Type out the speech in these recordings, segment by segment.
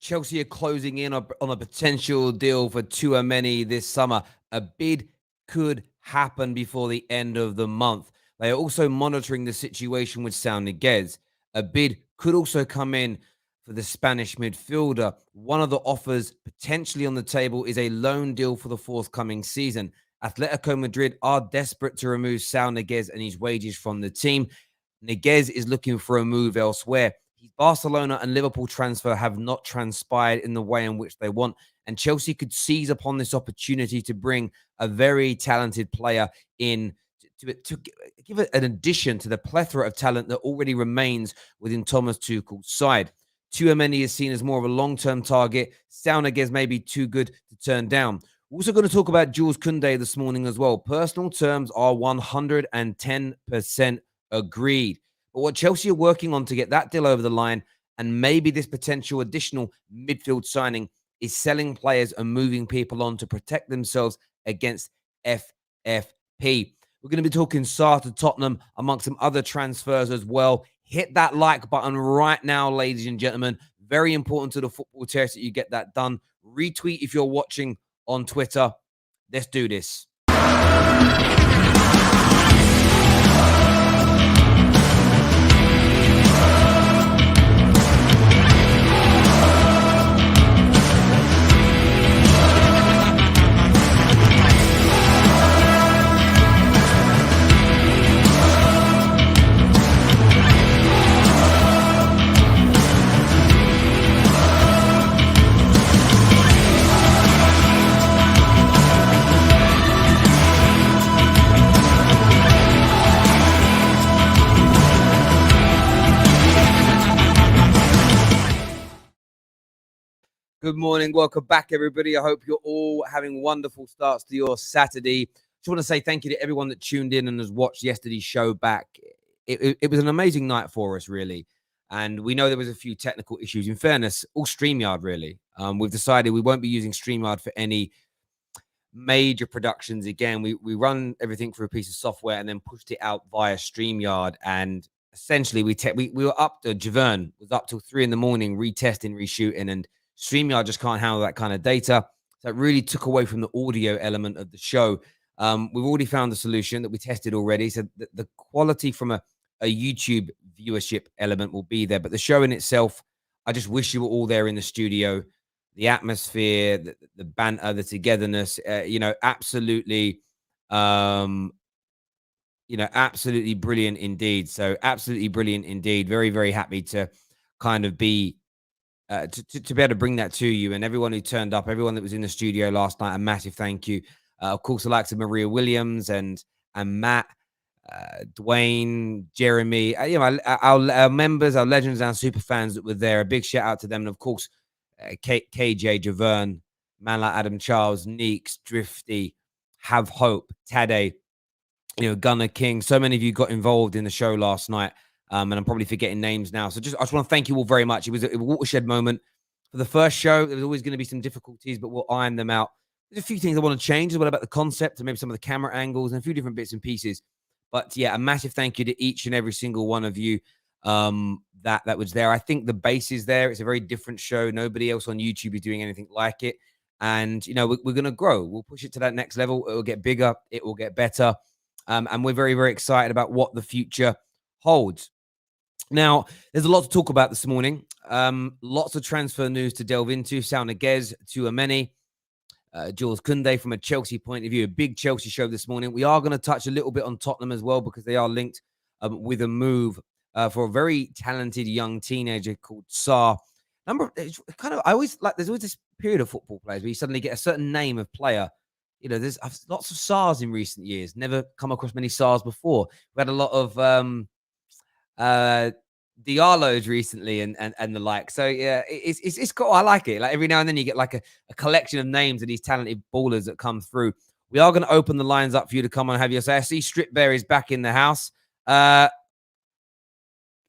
Chelsea are closing in on a potential deal for Tchouameni this summer. A bid could happen before the end of the month. They are also monitoring the situation with Saul Niguez. A bid could also come in for the Spanish midfielder. One of the offers potentially on the table is a loan deal for the forthcoming season. Atletico Madrid are desperate to remove Saul Niguez and his wages from the team. Niguez is looking for a move elsewhere. His Barcelona and Liverpool transfer have not transpired in the way in which they want, and Chelsea could seize upon this opportunity to bring a very talented player in to give it an addition to the plethora of talent that already remains within Thomas Tuchel's side. Tchouameni is seen as more of a long-term target. Saul Niguez may be too good to turn down. We're also going to talk about Jules Kounde this morning as well. Personal terms are 110% agreed. But what Chelsea are working on to get that deal over the line, and maybe this potential additional midfield signing, is selling players and moving people on to protect themselves against FFP. We're going to be talking Sarr to Tottenham amongst some other transfers as well. Hit that like button right now, ladies and gentlemen. Very important to the Football Terrace that you get that done. Retweet if you're watching on Twitter. Let's do this. Good morning. Welcome back, everybody. I hope you're all having wonderful starts to your Saturday. Just want to say thank you to everyone that tuned in and has watched yesterday's show back. It was an amazing night for us, really. And we know there was a few technical issues. In fairness, all StreamYard, really. We've decided we won't be using StreamYard for any major productions. Again, we run everything through a piece of software and then pushed it out via StreamYard. And essentially, we were up to, Javern was up till 3 a.m, retesting, reshooting, and StreamYard just can't handle that kind of data. So it really took away from the audio element of the show. We've already found a solution that we tested already. So the quality from a YouTube viewership element will be there. But the show in itself, I just wish you were all there in the studio. The atmosphere, the banter, the togetherness, absolutely, absolutely brilliant indeed. So absolutely brilliant indeed. Very, very happy to kind of be to be able to bring that to you, and everyone who turned up, everyone that was in the studio last night, a massive thank you. Of course, the likes of Maria Williams and Matt, Dwayne, Jeremy, our members, our legends, our super fans that were there. A big shout out to them, and of course, KJ, Javern, man like Adam Charles, Neeks, Drifty, Have Hope, Tade, Gunnar King. So many of you got involved in the show last night. And I'm probably forgetting names now. So I just want to thank you all very much. It was a watershed moment. For the first show, there was always going to be some difficulties, but we'll iron them out. There's a few things I want to change as well about the concept and maybe some of the camera angles and a few different bits and pieces. But yeah, a massive thank you to each and every single one of you that was there. I think the base is there. It's a very different show. Nobody else on YouTube is doing anything like it. And, we're going to grow. We'll push it to that next level. It will get bigger. It will get better. And we're very, very excited about what the future holds. Now, there's a lot to talk about this morning. Lots of transfer news to delve into. Saul Niguez, Tchouameni, Jules Kounde from a Chelsea point of view. A big Chelsea show this morning. We are going to touch a little bit on Tottenham as well because they are linked with a move for a very talented young teenager called Sarr. There's always this period of football players where you suddenly get a certain name of player. There's lots of Sarrs in recent years. Never come across many Sarrs before. We had a lot of Diallo's recently and the like. So yeah, it's cool. I like it. Like every now and then you get like a collection of names of these talented ballers that come through. We are going to open the lines up for you to come on and have your say. I see Strip Bear is back in the house.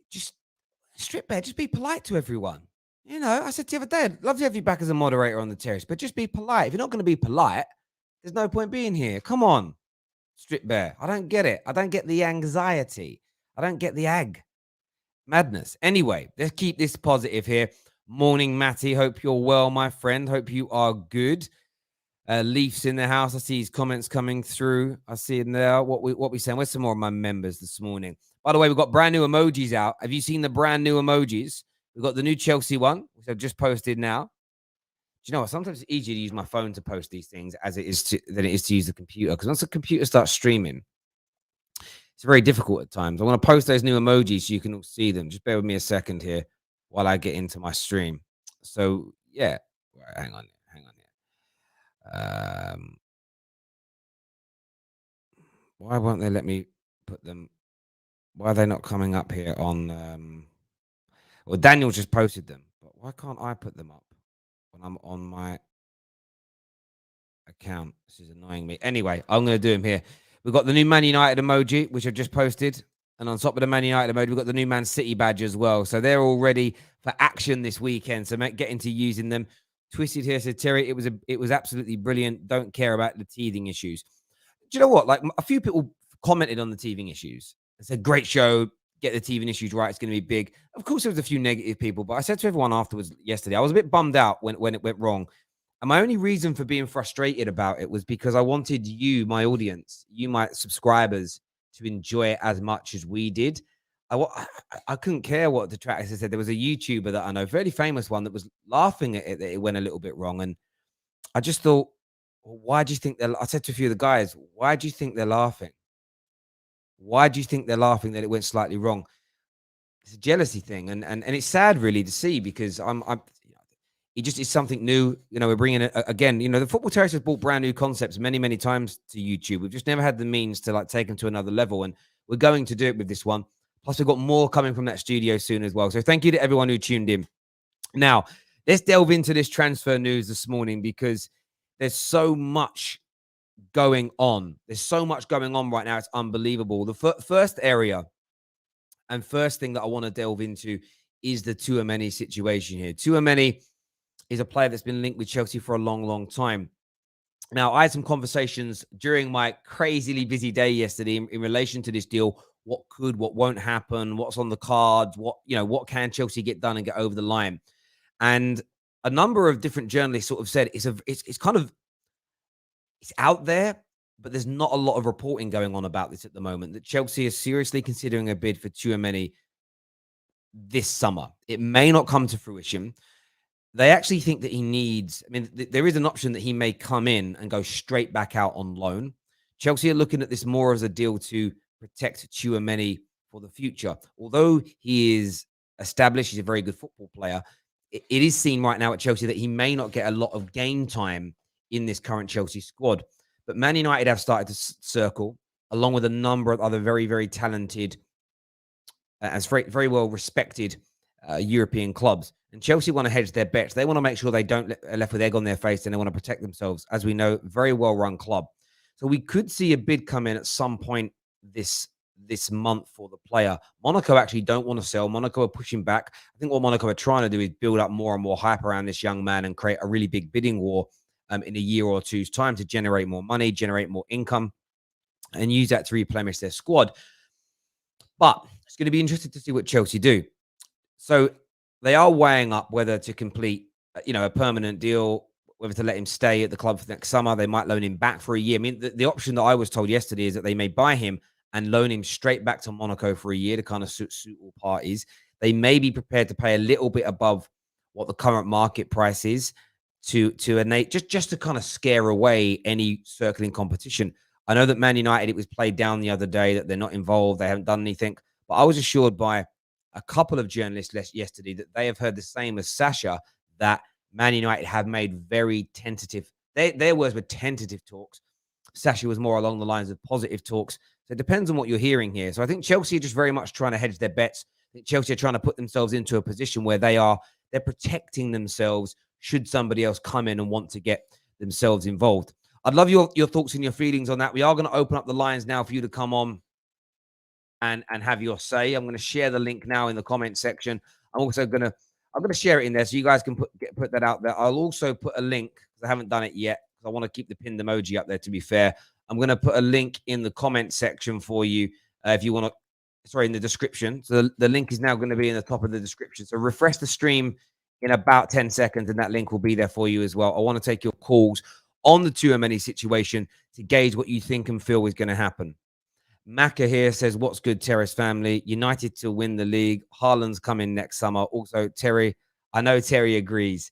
Just Strip Bear, just be polite to everyone. I said the other day, I'd love to have you back as a moderator on the terrace, but just be polite. If you're not going to be polite, there's no point being here. Come on, Strip Bear. I don't get it. I don't get the anxiety. I don't get the madness. Anyway, let's keep this positive here. Morning, Matty. Hope you're well, my friend. Hope you are good. Leafs in the house. I see his comments coming through. I see in there. What we saying? Where's some more of my members this morning? By the way, we've got brand new emojis out. Have you seen the brand new emojis? We've got the new Chelsea one, which I've just posted now. Do you know what? Sometimes it's easier to use my phone to post these things than it is to use the computer. Because once the computer starts streaming, it's very difficult at times. I want to post those new emojis so you can all see them. Just bear with me a second here while I get into my stream. So yeah, right, hang on. Why won't they let me put them? Why are they not coming up here on? Well, Daniel just posted them, but why can't I put them up when I'm on my account? This is annoying me. Anyway, I'm going to do them here. We've got the new Man United emoji, which I've just posted. And on top of the Man United emoji, we've got the new Man City badge as well. So they're all ready for action this weekend. So get into using them. Twisted here said, Terry, it was absolutely brilliant. Don't care about the teething issues. Do you know what? Like a few people commented on the teething issues and said, great show. Get the teething issues right. It's going to be big. Of course, there was a few negative people, but I said to everyone afterwards yesterday, I was a bit bummed out when it went wrong. And my only reason for being frustrated about it was because I wanted you, my audience, you, my subscribers, to enjoy it as much as we did. I couldn't care what the detractors said. There was a YouTuber that I know, very famous one, that was laughing at it, that it went a little bit wrong. And I just thought, well, why do you think I said to a few of the guys, why do you think they're laughing? Why do you think they're laughing that it went slightly wrong? It's a jealousy thing. And it's sad really to see, because it just is something new. You know, we're bringing it again. You know, the Football Terrace has brought brand new concepts many, many times to YouTube. We've just never had the means to like take them to another level. And we're going to do it with this one. Plus, we've got more coming from that studio soon as well. So thank you to everyone who tuned in. Now, let's delve into this transfer news this morning, because there's so much going on. There's so much going on right now. It's unbelievable. The first area and first thing that I want to delve into is the Tchouaméni situation here. Tchouaméni is a player that's been linked with Chelsea for a long, long time. Now, I had some conversations during my crazily busy day yesterday in relation to this deal. What could, what won't happen, what's on the cards, what can Chelsea get done and get over the line? And a number of different journalists sort of said it's out there, but there's not a lot of reporting going on about this at the moment, that Chelsea is seriously considering a bid for Tchouaméni this summer. It may not come to fruition. They actually think that he needs, there is an option that he may come in and go straight back out on loan. Chelsea are looking at this more as a deal to protect Tchouaméni for the future. Although he is established, he's a very good football player, it is seen right now at Chelsea that he may not get a lot of game time in this current Chelsea squad. But Man United have started to circle, along with a number of other very, very talented, as very, very well respected European clubs. And Chelsea want to hedge their bets. They want to make sure they don't left with egg on their face, and they want to protect themselves. As we know, very well-run club. So we could see a bid come in at some point this month for the player. Monaco actually don't want to sell. Monaco are pushing back. I think what Monaco are trying to do is build up more and more hype around this young man and create a really big bidding war in a year or two's time to generate more money, generate more income, and use that to replenish their squad. But it's going to be interesting to see what Chelsea do. So they are weighing up whether to complete, a permanent deal, whether to let him stay at the club for next summer. They might loan him back for a year. The option that I was told yesterday is that they may buy him and loan him straight back to Monaco for a year to kind of suit all parties. They may be prepared to pay a little bit above what the current market price is to just to kind of scare away any circling competition. I know that Man United, it was played down the other day that they're not involved, they haven't done anything. But I was assured by a couple of journalists yesterday that they have heard the same as Sasha, that Man United have made very tentative, their words were tentative talks. Sasha was more along the lines of positive talks. So it depends on what you're hearing here. So I think Chelsea are just very much trying to hedge their bets. I think Chelsea are trying to put themselves into a position where they're protecting themselves should somebody else come in and want to get themselves involved. I'd love your thoughts and your feelings on that. We are going to open up the lines now for you to come on and have your say. I'm going to share the link now in the comment section. I'm going to share it in there so you guys can put that out there. I'll also put a link, because I haven't done it yet, because I want to keep the pinned emoji up there, to be fair. I'm going to put a link in the comment section for you if you want to, in the description. So the link is now going to be in the top of the description. So refresh the stream in about 10 seconds, and that link will be there for you as well. I want to take your calls on the Tchouaméni situation to gauge what you think and feel is going to happen. Maka here says, what's good, Terrace family? United to win the league. Haaland's coming next summer. Also, Terry, I know Terry agrees.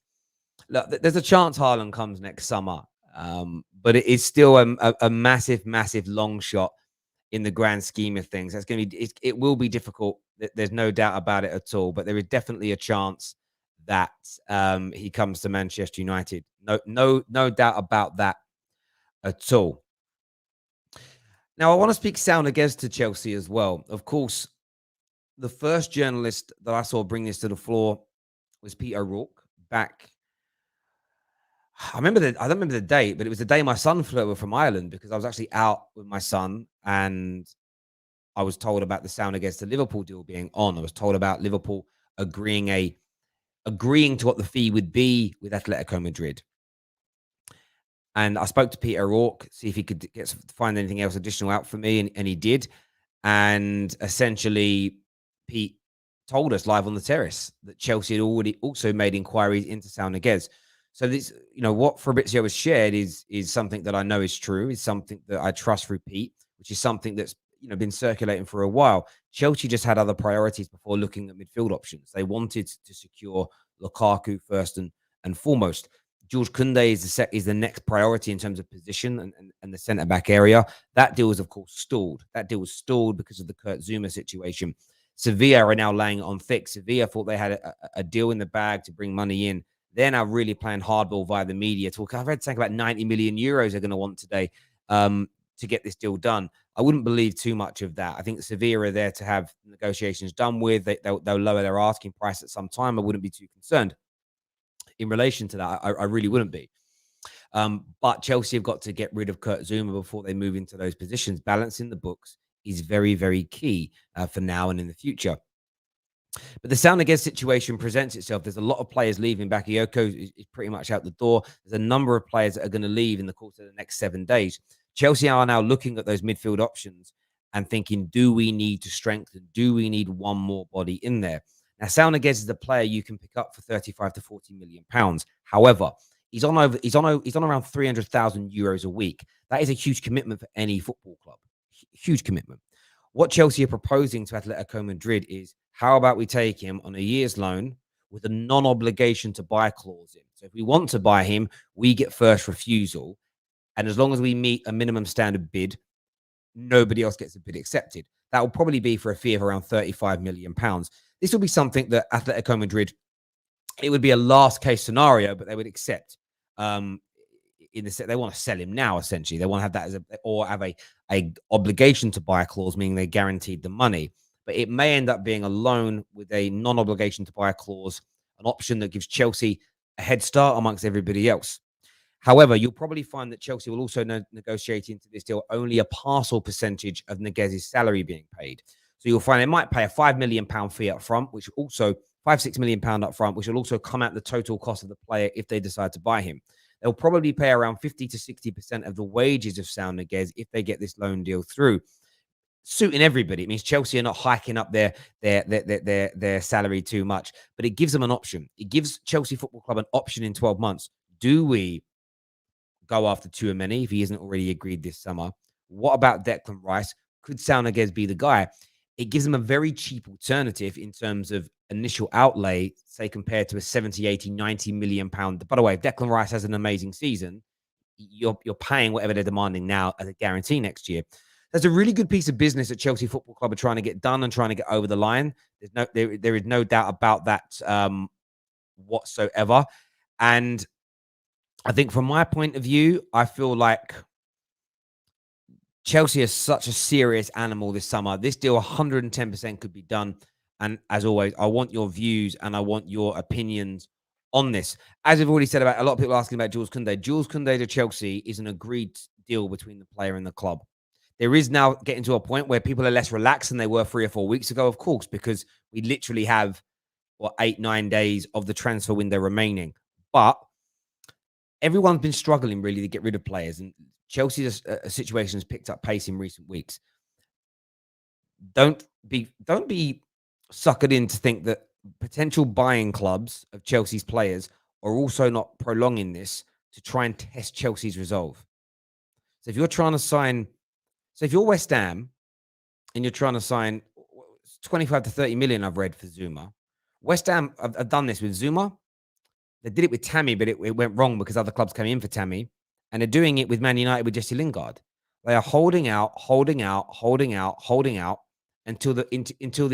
Look, there's a chance Haaland comes next summer, but it is still a massive, massive long shot in the grand scheme of things. That's going to be, it will be difficult. There's no doubt about it at all, but there is definitely a chance that he comes to Manchester United. No doubt about that at all. Now, I want to speak Saul Niguez to Chelsea as well. Of course, the first journalist that I saw bring this to the floor was Peter O'Rourke back. I don't remember the date, but it was the day my son flew over from Ireland because I was actually out with my son and I was told about the Saul Niguez to Liverpool deal being on. I was told about Liverpool agreeing to what the fee would be with Atletico Madrid. And I spoke to Peter O'Rourke, see if he could find anything else additional out for me, and he did. And essentially, Pete told us live on the terrace that Chelsea had already also made inquiries into Saul Niguez. So this, what Fabrizio has shared is something that I know is true, is something that I trust through Pete, which is something that's been circulating for a while. Chelsea just had other priorities before looking at midfield options. They wanted to secure Lukaku first and foremost. Jules Kounde is the next priority in terms of position and the centre-back area. That deal was, of course, stalled. That deal was stalled because of the Kurt Zouma situation. Sevilla are now laying it on thick. Sevilla thought they had a deal in the bag to bring money in. They're now really playing hardball via the media. I've read something about 90 million euros they're going to want today to get this deal done. I wouldn't believe too much of that. I think Sevilla are there to have negotiations done with. They'll lower their asking price at some time. I wouldn't be too concerned in relation to that. I really wouldn't be. But Chelsea have got to get rid of Kurt Zouma before they move into those positions. Balancing the books is very, very key for now and in the future. But the Saul Niguez situation presents itself. There's a lot of players leaving. Bakayoko is pretty much out the door. There's a number of players that are going to leave in the course of the next 7 days. Chelsea are now looking at those midfield options and thinking, do we need to strengthen? Do we need one more body in there? Now, Saul Niguez is a player you can pick up for 35 to 40 million pounds. However, he's on around 300,000 euros a week. That is a huge commitment for any football club. Huge commitment. What Chelsea are proposing to Atletico Madrid is, how about we take him on a year's loan with a non-obligation to buy clause in? So if we want to buy him, we get first refusal. And as long as we meet a minimum standard bid, nobody else gets a bid accepted. That will probably be for a fee of around 35 million pounds. This will be something that Atletico Madrid, it would be a last case scenario, but they would accept. They want to sell him now, essentially. They want to have that or have a obligation to buy a clause, meaning they guaranteed the money. But it may end up being a loan with a non-obligation to buy a clause, an option that gives Chelsea a head start amongst everybody else. However, you'll probably find that Chelsea will also negotiate into this deal only a partial percentage of Niguez's salary being paid. So you'll find they might pay a £5 million fee up front, which also £5-6 million up front, which will also come out the total cost of the player if they decide to buy him. They'll probably pay around 50 to 60% of the wages of Saul Niguez if they get this loan deal through, suiting everybody. It means Chelsea are not hiking up their salary too much, but it gives them an option. It gives Chelsea Football Club an option in 12 months. Do we go after Tchouaméni if he isn't already agreed this summer? What about Declan Rice? Could Saul Niguez be the guy? It gives them a very cheap alternative in terms of initial outlay, say, compared to a 70, 80, 90 million pound. By the way, if Declan Rice has an amazing season, you're paying whatever they're demanding now as a guarantee next year. That's a really good piece of business that Chelsea Football Club are trying to get done and trying to get over the line. There is no doubt about that whatsoever. And I think from my point of view, I feel like Chelsea is such a serious animal this summer. This deal 110% could be done. And as always, I want your views and I want your opinions on this. As I've already said, about a lot of people asking about Jules Kounde. Jules Kounde to Chelsea is an agreed deal between the player and the club. There is now getting to a point where people are less relaxed than they were 3 or 4 weeks ago, of course, because we literally have 8-9 days of the transfer window remaining. But everyone's been struggling really to get rid of players, and Chelsea's situation has picked up pace in recent weeks. Don't be suckered in to think that potential buying clubs of Chelsea's players are also not prolonging this to try and test Chelsea's resolve. So if you're trying to sign, so if you're West Ham and you're trying to sign 25 to 30 million, I've read for Zuma. West Ham have done this with Zuma. They did it with Tammy, but it went wrong because other clubs came in for Tammy. And they're doing it with Man United with Jesse Lingard. They are holding out until the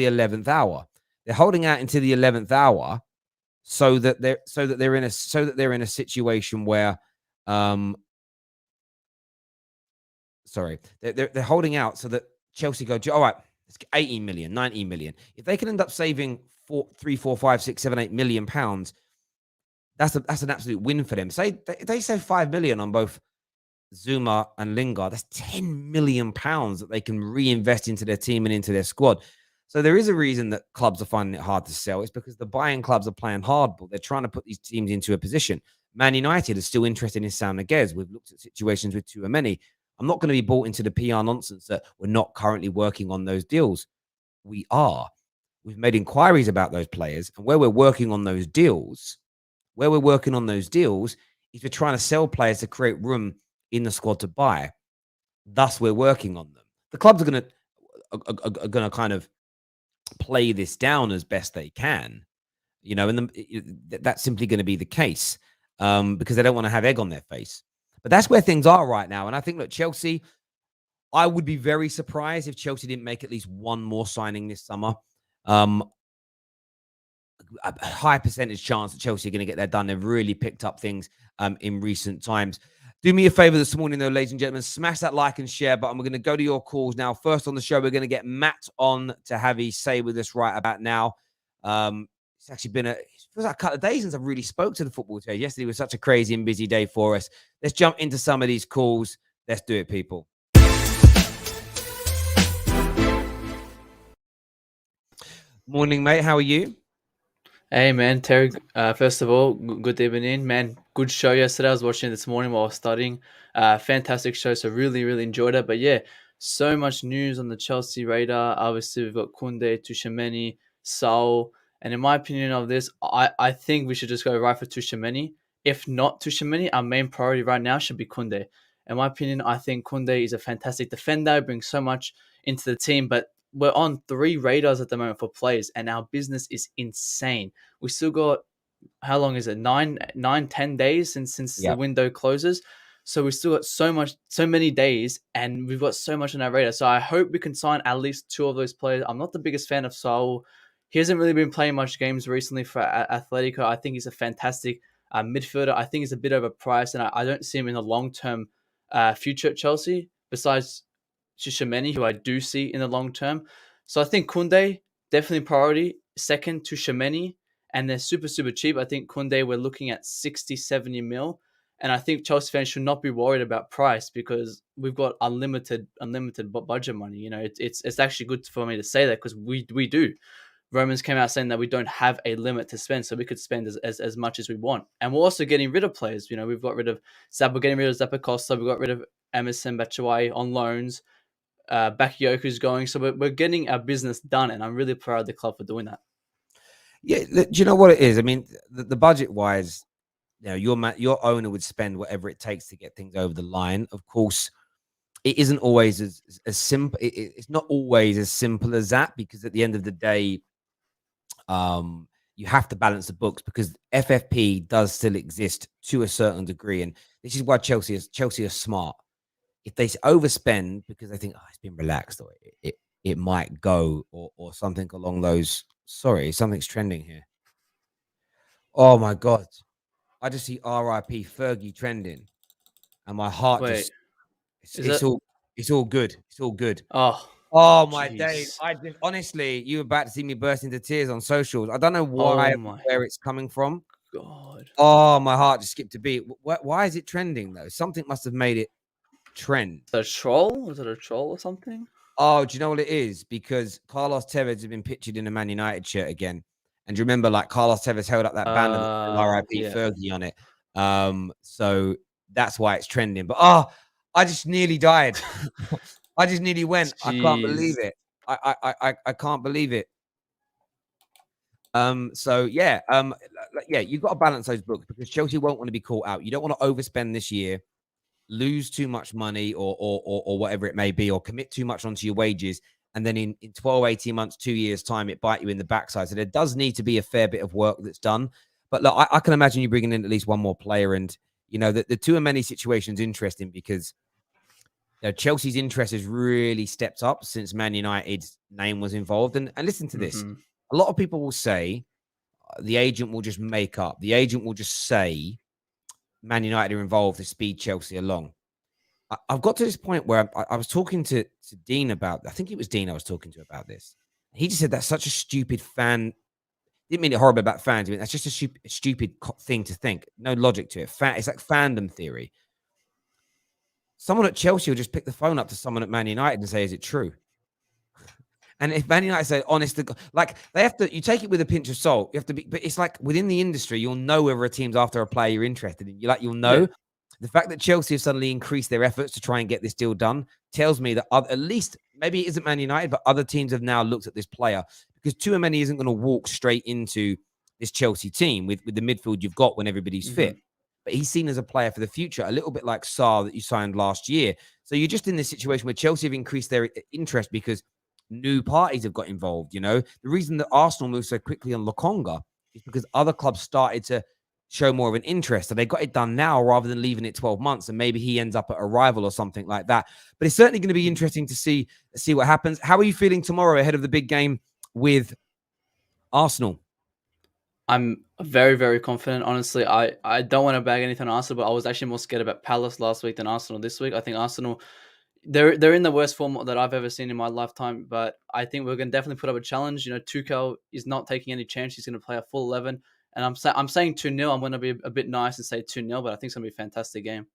11th hour. They're holding out until the 11th hour so that they're in a situation where they're holding out so that Chelsea go, all right, let's get 18 million, 19 million. If they can end up saving 3, 4, 5, 6, 7, 8 million pounds, that's an absolute win for them. Say they save 5 million on both Zuma and Lingard. That's 10 million pounds that they can reinvest into their team and into their squad. So there is a reason that clubs are finding it hard to sell. It's because the buying clubs are playing hardball. They're trying to put these teams into a position. Man United is still interested in Saul Niguez. We've looked at situations with Tchouameni. I'm not going to be bought into the PR nonsense that we're not currently working on those deals. We are. We've made inquiries about those players, and where we're working on those deals is we're trying to sell players to create room in the squad to buy. Thus, we're working on them. The clubs are going to kind of play this down as best they can, and that's simply going to be the case because they don't want to have egg on their face. But that's where things are right now. And I think, look, Chelsea, I would be very surprised if Chelsea didn't make at least one more signing this summer. A high percentage chance that Chelsea are going to get that done. They've really picked up things in recent times. Do me a favor this morning, though, ladies and gentlemen. Smash that like and share button. We're going to go to your calls now. First on the show, we're going to get Matt on to have his say with us right about now. It's actually been it feels like a couple of days since I've really spoke to the football today. Yesterday was such a crazy and busy day for us. Let's jump into some of these calls. Let's do it, people. Morning, mate. How are you? Hey, man, Terry. First of all, good evening, man. Good show yesterday. I was watching it this morning while I was studying. Fantastic show. So really, really enjoyed it. But yeah, so much news on the Chelsea radar. Obviously, we've got Kounde, Tchouameni, Saul. And in my opinion of this, I think we should just go right for Tchouameni. If not Tchouameni, our main priority right now should be Kounde. In my opinion, I think Kounde is a fantastic defender, brings so much into the team, but we're on 3 radars at the moment for players, and our business is insane. We still got, how long is it? 10 days since the window closes. So we still got so many days, and we've got so much on our radar. So I hope we can sign at least 2 of those players. I'm not the biggest fan of Saul. He hasn't really been playing much games recently for Atletico. I think he's a fantastic midfielder. I think he's a bit overpriced, and I don't see him in the long-term future at Chelsea, besides Tchouameni, who I do see in the long term. So I think Kounde, definitely priority. Second, Tchouameni, and they're super, super cheap. I think Kounde, we're looking at 60, 70 mil. And I think Chelsea fans should not be worried about price because we've got unlimited budget money. It's actually good for me to say that because we do. Romans came out saying that we don't have a limit to spend, so we could spend as much as we want. And we're also getting rid of players. We've got rid of Zap, we're getting rid of Zappacosta, we got rid of Emerson Batshuayi on loans. Bakayoko's going, so we're getting our business done, and I'm really proud of the club for doing that. Yeah, do you know what it is? I mean, the budget wise, your owner would spend whatever it takes to get things over the line. Of course, it isn't always as simple. It's not always as simple as that because at the end of the day, you have to balance the books because FFP does still exist to a certain degree, and this is why Chelsea are smart. If they overspend because they think it's been relaxed or it might go or something along those. Sorry, something's trending here. Oh my god, I just see RIP Fergie trending, and my heart it's all good. It's all good. Oh my days! I just honestly, you were about to see me burst into tears on socials. I don't know why, where it's coming from. God! Oh, my heart just skipped a beat. Why is it trending though? Something must have made it trend. Is it a troll? Was it a troll or something? Oh, do you know what it is? Because Carlos Tevez has been pictured in a Man United shirt again. And do you remember, like, Carlos Tevez held up that banner that RIP Fergie on it? So that's why it's trending. But I just nearly died. I just nearly went. Jeez. I can't believe it. I can't believe it. So yeah, you've got to balance those books because Chelsea won't want to be caught out. You don't want to overspend this year, lose too much money or whatever it may be, or commit too much onto your wages. And then in 12, 18 months, 2 years time, it bite you in the backside. So there does need to be a fair bit of work that's done. But look, I can imagine you bringing in at least one more player. And, you know, the Tchouaméni situation is interesting because Chelsea's interest has really stepped up since Man United's name was involved. And listen to this. A lot of people will say the agent will just make up. The agent will just say Man United are involved to speed Chelsea along. I've got to this point where I was talking to Dean about, I think it was Dean I was talking to about this. He just said that's such a stupid fan. Didn't mean it horrible about fans. I mean, that's just a stupid thing to think. No logic to it. It's like fandom theory. Someone at Chelsea will just pick the phone up to someone at Man United and say, is it true? And if Man United say, honest to God, like they have to, you take it with a pinch of salt. You have to be, but it's like within the industry, you'll know whether a team's after a player you're interested in. You'll know. Yeah. The fact that Chelsea have suddenly increased their efforts to try and get this deal done tells me that at least, maybe it isn't Man United, but other teams have now looked at this player because Tchouaméni isn't going to walk straight into this Chelsea team with the midfield you've got when everybody's fit. But he's seen as a player for the future, a little bit like Sarr that you signed last year. So you're just in this situation where Chelsea have increased their interest because new parties have got involved. You know, the reason that Arsenal moved so quickly on Lokonga is because other clubs started to show more of an interest. So they got it done now rather than leaving it 12 months. And maybe he ends up at a rival or something like that. But it's certainly going to be interesting to see what happens. How are you feeling tomorrow ahead of the big game with Arsenal? I'm very, very confident. Honestly, I don't want to bag anything on Arsenal, but I was actually more scared about Palace last week than Arsenal this week. I think Arsenal, they're in the worst form that I've ever seen in my lifetime, but I think we're going to definitely put up a challenge. You know, Tuchel is not taking any chance. He's going to play a full 11. And I'm saying 2-0. I'm going to be a bit nice and say 2-0, but I think it's going to be a fantastic game.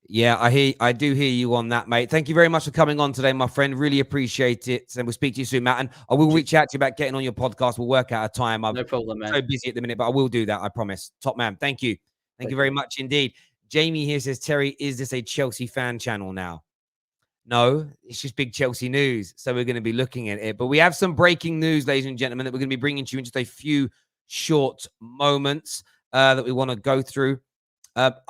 Yeah, I do hear you on that, mate. Thank you very much for coming on today, my friend. Really appreciate it. And we'll speak to you soon, Matt. And I will reach out to you about getting on your podcast. We'll work out a time. I'm no problem, man. So busy at the minute, but I will do that. I promise. Top man. Thank you. Thank you very much indeed. Jamie here says, Terry, is this a Chelsea fan channel now? No, it's just big Chelsea news. So we're going to be looking at it. But we have some breaking news, ladies and gentlemen, that we're going to be bringing to you in just a few short moments that we want to go through.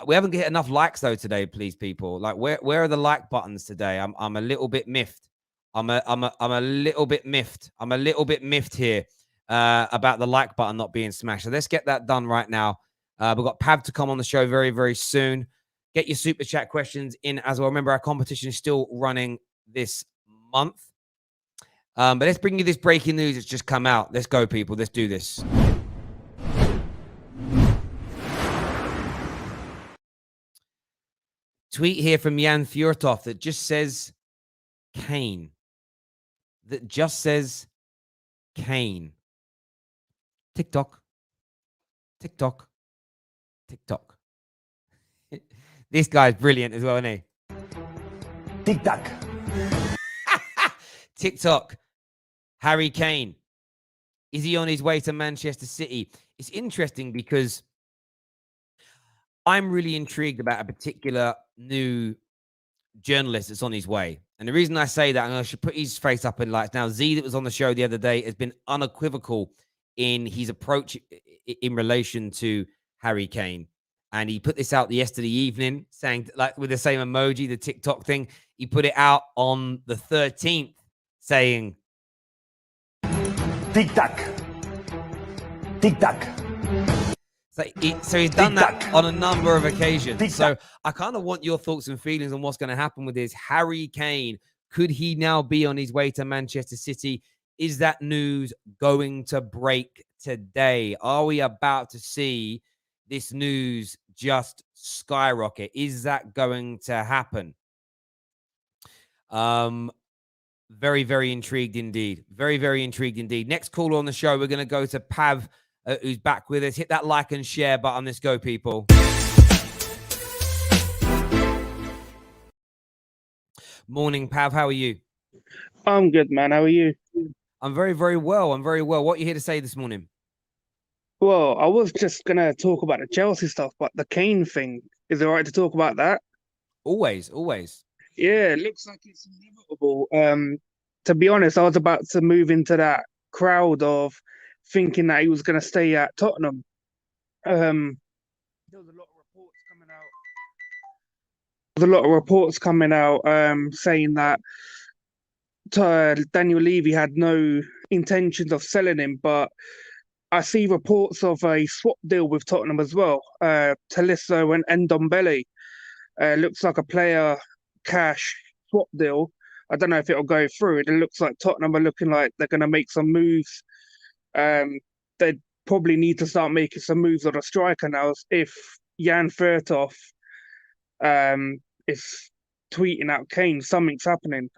We haven't hit enough likes though today, please, people. Like, where are the like buttons today? I'm a little bit miffed. I'm a little bit miffed. I'm a little bit miffed here about the like button not being smashed. So let's get that done right now. We've got Pav to come on the show very, very soon. Get your super chat questions in as well. Remember, our competition is still running this month. But let's bring you this breaking news that's just come out. Let's go, people. Let's do this. Tweet here from Jan Fjortov that just says Kane. That just says Kane. TikTok. TikTok. TikTok. This guy's brilliant as well, isn't he? TikTok. TikTok. Harry Kane. Is he on his way to Manchester City? It's interesting because I'm really intrigued about a particular new journalist that's on his way. And the reason I say that, and I should put his face up in lights now, Z that was on the show the other day has been unequivocal in his approach in relation to Harry Kane. And he put this out yesterday evening, saying, like, with the same emoji, the TikTok thing. He put it out on the 13th, saying, TikTok. TikTok. So he's done that on a number of occasions. So I kind of want your thoughts and feelings on what's going to happen with this Harry Kane. Could he now be on his way to Manchester City? Is that news going to break today? Are we about to see this news just skyrocket? Is that going to happen? Very, very intrigued indeed. Very, very intrigued indeed. Next caller on the show, we're going to go to Pav, who's back with us. Hit that like and share button. Let's go, people. Morning, Pav. How are you? I'm good, man. How are you? I'm very, very well. I'm very well. What are you here to say this morning? Well, I was just going to talk about the Chelsea stuff, but the Kane thing, is it all right to talk about that? Always, always. Yeah, it looks like it's inevitable. To be honest, I was about to move into that crowd of thinking that he was going to stay at Tottenham. There was a lot of reports coming out. There's a lot of reports coming out saying that Daniel Levy had no intentions of selling him, but I see reports of a swap deal with Tottenham as well. Tolisso and Ndombele. Looks like a player cash swap deal. I don't know if it'll go through. It looks like Tottenham are looking like they're going to make some moves. They probably need to start making some moves on a striker now. If Jan Furtov is tweeting out Kane, something's happening.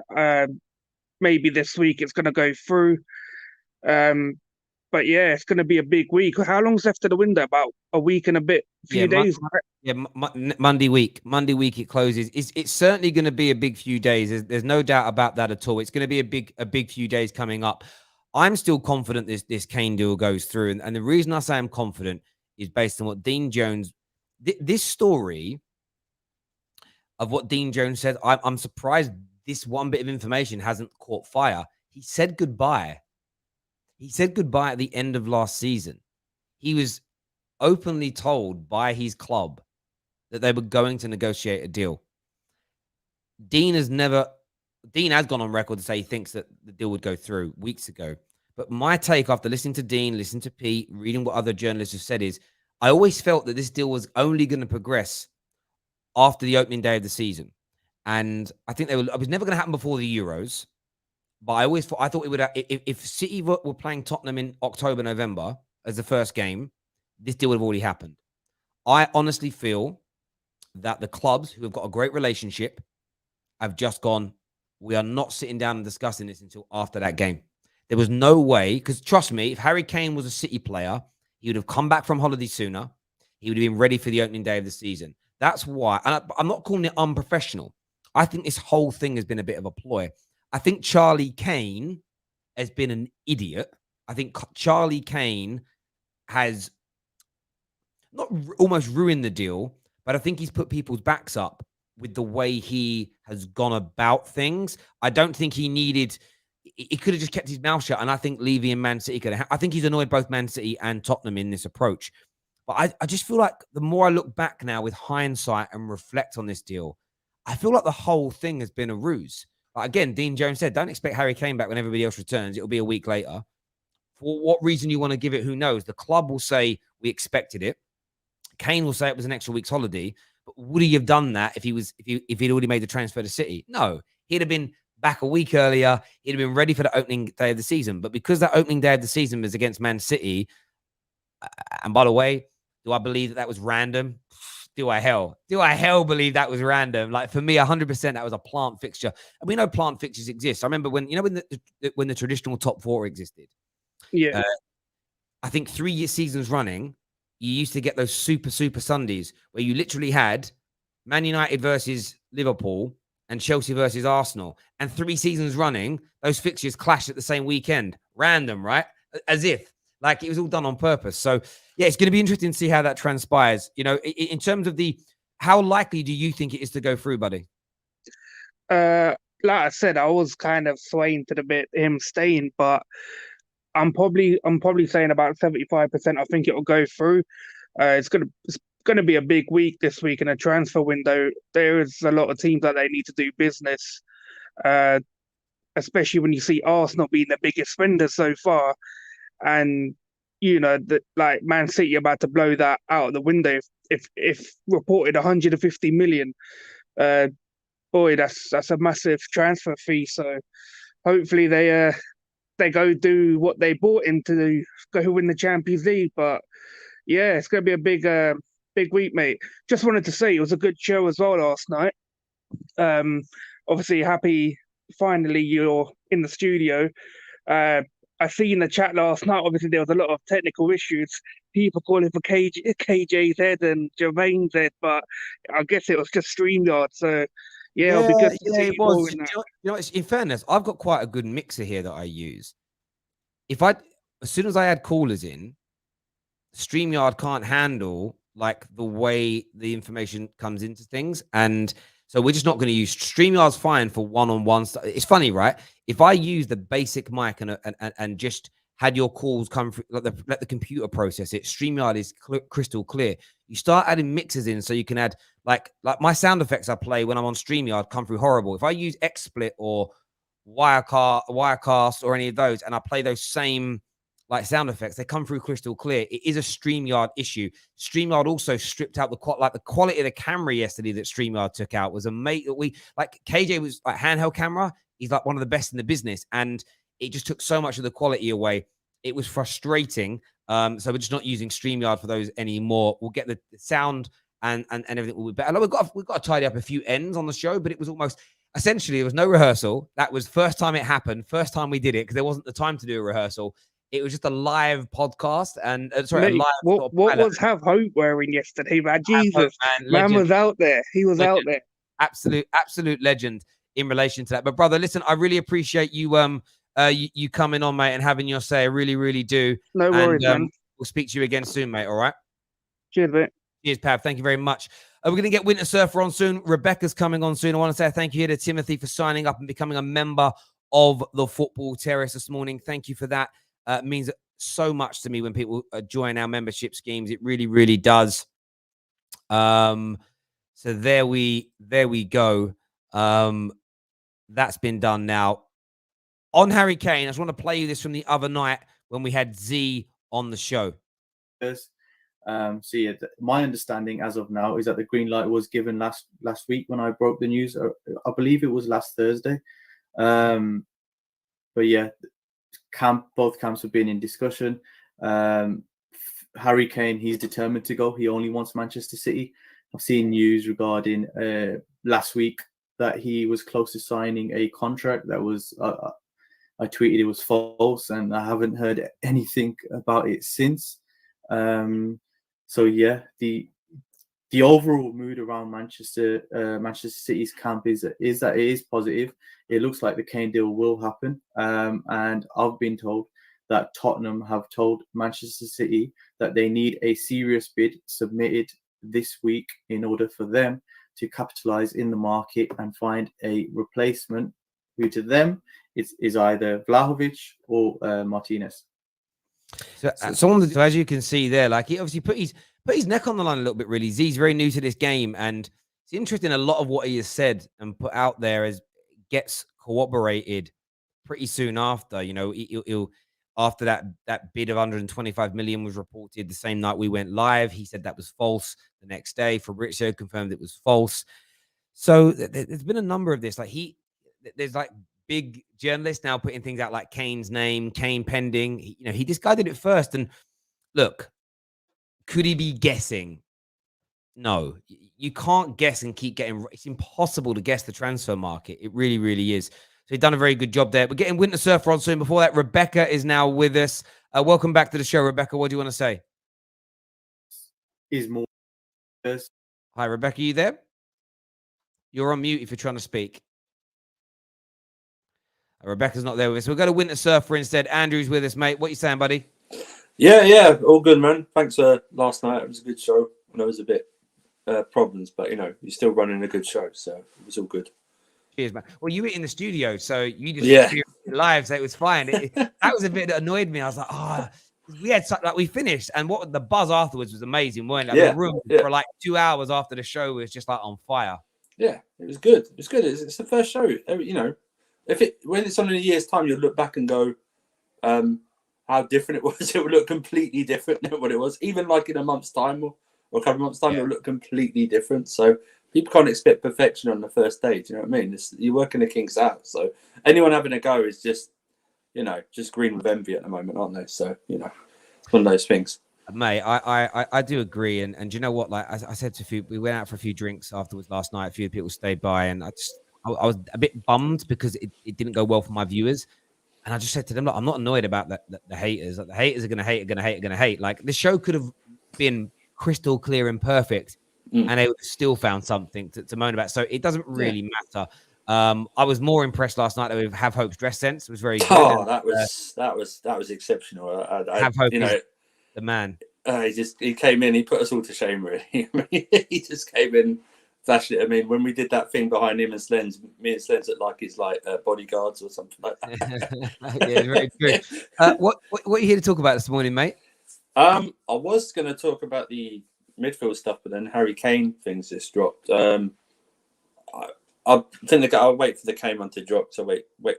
Maybe this week it's going to go through. But yeah, it's going to be a big week. How long's left of the window? About a week and a bit, few days. Monday week. Monday week it closes. It's certainly going to be a big few days. There's no doubt about that at all. It's going to be a big few days coming up. I'm still confident this Kane deal goes through, and the reason I say I'm confident is based on what Dean Jones. This story of what Dean Jones said. I'm surprised this one bit of information hasn't caught fire. He said goodbye. He said goodbye at the end of last season. He was openly told by his club that they were going to negotiate a deal. Dean has gone on record to say he thinks that the deal would go through weeks ago. But my take after listening to Dean, listening to Pete, reading what other journalists have said is I always felt that this deal was only going to progress after the opening day of the season. And I think it was never going to happen before the Euros. But I thought it would. If City were playing Tottenham in October, November as the first game, this deal would have already happened. I honestly feel that the clubs who have got a great relationship have just gone, we are not sitting down and discussing this until after that game. There was no way, because trust me, if Harry Kane was a City player, he would have come back from holiday sooner. He would have been ready for the opening day of the season. That's why. And I'm not calling it unprofessional. I think this whole thing has been a bit of a ploy. I think Charlie Kane has been an idiot. I think Charlie Kane has not almost ruined the deal, but I think he's put people's backs up with the way he has gone about things. I don't think he could have just kept his mouth shut. And I think Levy and Man City could have. I think he's annoyed both Man City and Tottenham in this approach. But I just feel like the more I look back now with hindsight and reflect on this deal, I feel like the whole thing has been a ruse. But again, Dean Jones said, don't expect Harry Kane back when everybody else returns. It'll be a week later. For what reason you want to give it, who knows? The club will say, we expected it. Kane will say it was an extra week's holiday. But would he have done that if he'd already made the transfer to City? No. He'd have been back a week earlier. He'd have been ready for the opening day of the season. But because that opening day of the season was against Man City, and by the way, do I believe that was random? Do I hell believe that was random? Like for me, 100% that was a plant fixture. And we know plant fixtures exist. I remember when the traditional top four existed. Yeah. I think 3 seasons running, you used to get those super Sundays where you literally had Man United versus Liverpool and Chelsea versus Arsenal. And 3 seasons running, those fixtures clashed at the same weekend. Random, right? As if. Like it was all done on purpose. So, yeah, it's going to be interesting to see how that transpires. You know, in terms of how likely do you think it is to go through, buddy? Like I said, I was kind of swaying to the bit him staying, but I'm probably saying about 75%. I think it'll go through. It's gonna be a big week this week in a transfer window. There is a lot of teams that they need to do business, especially when you see Arsenal being the biggest spender so far. And like Man City about to blow that out of the window if reported 150 million. Boy, that's a massive transfer fee. So hopefully they go do what they bought in to go win the Champions League. But yeah, it's gonna be a big week, mate. Just wanted to say it was a good show as well last night. Obviously happy finally you're in the studio. I see in the chat last night, obviously there was a lot of technical issues. People calling for KJZ and Jermaine Z, but I guess it was just StreamYard. So yeah, it'll be good to see it was. In fairness, I've got quite a good mixer here that I use. As soon as I add callers in, StreamYard can't handle like the way the information comes into things, and so we're just not going to use StreamYard's fine for one-on-one stuff. It's funny, right? If I use the basic mic and just had your calls come through, let the computer process it. StreamYard is crystal clear. You start adding mixes in, so you can add like my sound effects I play when I'm on StreamYard come through horrible. If I use XSplit or Wirecast or any of those, and I play those same like sound effects, they come through crystal clear. It is a StreamYard issue. StreamYard also stripped out the quality of the camera yesterday that StreamYard took out was amazing. KJ was like handheld camera. He's like one of the best in the business, and it just took so much of the quality away. It was frustrating. So we're just not using StreamYard for those anymore. We'll get the sound and everything will be better. We've got to tidy up a few ends on the show, but it was almost essentially there was no rehearsal. That was first time it happened, first time we did it because there wasn't the time to do a rehearsal. It was just a live podcast and Mate, a live. what was Have Hope wearing yesterday, man? Jesus, man was out there. He was out there. Absolute legend in relation to that. But brother, listen, I really appreciate you you coming on, mate, and having your say. I really, really do. No worries, man. We'll speak to you again soon, mate. All right. Cheers, mate. Cheers, Pav. Thank you very much. We're going to get Winter Surfer on soon. Rebecca's coming on soon. I want to say thank you here to Timothy for signing up and becoming a member of the Football Terrace this morning. Thank you for that. It means so much to me when people join our membership schemes. It really, really does. So there we go. That's been done now. On Harry Kane, I just want to play you this from the other night when we had Z on the show. Yes. So yeah, my understanding as of now is that the green light was given last week when I broke the news. I believe it was last Thursday. But yeah, both camps have been in discussion. Harry Kane, he's determined to go. He only wants Manchester City. I've seen news regarding last week that he was close to signing a contract that was I tweeted it was false, and I haven't heard anything about it since. So yeah, the overall mood around Manchester City's camp is that it is positive. It looks like the Kane deal will happen, and I've been told that Tottenham have told Manchester City that they need a serious bid submitted this week in order for them to capitalize in the market and find a replacement who to them is either Vlahovic or Martinez. So as you can see there, like he obviously put his neck on the line a little bit, really. Z's very new to this game, and it's interesting. A lot of what he has said and put out there gets corroborated pretty soon after. You know, he'll after that bid of 125 million was reported the same night we went live. He said that was false. The next day, Fabrizio confirmed it was false. So there's been a number of this. There's like big journalists now putting things out like Kane's name, Kane pending. This guy did it first. And look, could he be guessing? No, you can't guess and keep getting. It's impossible to guess the transfer market. It really, really is. So he's done a very good job there. We're getting Winter Surfer on soon. Before that, Rebecca is now with us. Welcome back to the show, Rebecca. What do you want to say? Is more. Hi, Rebecca. You there? You're on mute if you're trying to speak. Rebecca's not there with us. We'll go to Winter Surfer instead. Andrew's with us, mate. What are you saying, buddy? Yeah, all good, man. Thanks for last night. It was a good show. There was a bit problems, but you're still running a good show, so it was all good. Cheers, man. Well, you were in the studio, so you just experienced it live, so it was fine. That was a bit that annoyed me. I was like, we had we finished, and what the buzz afterwards was amazing, weren't it? The room for like 2 hours after the show was just like on fire. Yeah, it was good. It's good. It's the first show. When it's on in a year's time, you'll look back and go, how different it was. It would look completely different than what it was. Even like in a month's time or a couple of months' time, it'll look completely different. So people can't expect perfection on the first day. Do you know what I mean? You're working the kinks out. So anyone having a go is just green with envy at the moment, aren't they? So, it's one of those things. Mate, I do agree. And do you know what? Like I said to we went out for a few drinks afterwards last night. A few people stayed by, and I was a bit bummed because it didn't go well for my viewers. And I just said to them, look, I'm not annoyed about the haters. Like, the haters are going to hate. Like, the show could have been crystal clear and perfect, and they would have still found something to moan about. So it doesn't really matter. I was more impressed last night with Have Hope's dress sense. It was very good. Oh, that was exceptional. Have Hope is the man. He came in. He put us all to shame, really. He just came in That's it. I mean, when we did that thing behind him and Slens, me and Slens looked like it's like bodyguards or something like that. Yeah, very true. What are you here to talk about this morning, mate? I was going to talk about the midfield stuff, but then Harry Kane things just dropped. I think I'll wait for the Kane one to drop. So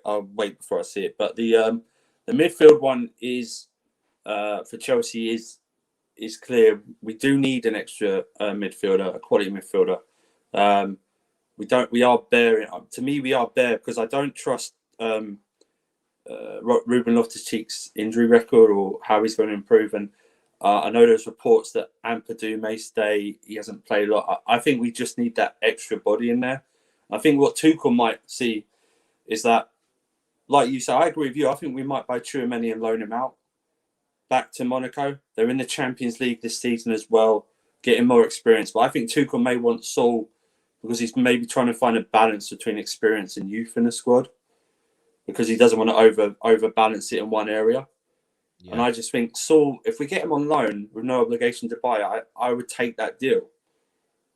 I'll wait before I see it. But the midfield one is for Chelsea is clear. We do need an extra midfielder, a quality midfielder. We are bare. To me, we are bare because I don't trust Ruben Loftus-Cheek's injury record or how he's going to improve. And I know there's reports that Ampadu may stay. He hasn't played a lot. I think we just need that extra body in there. I think what Tuchel might see is that, like you said, I agree with you. I think we might buy Tchouaméni and loan him out back to Monaco. They're in the Champions League this season as well, getting more experience. But I think Tuchel may want Saul because he's maybe trying to find a balance between experience and youth in the squad because he doesn't want to overbalance it in one area. Yeah. And I just think Saul, if we get him on loan with no obligation to buy, I would take that deal.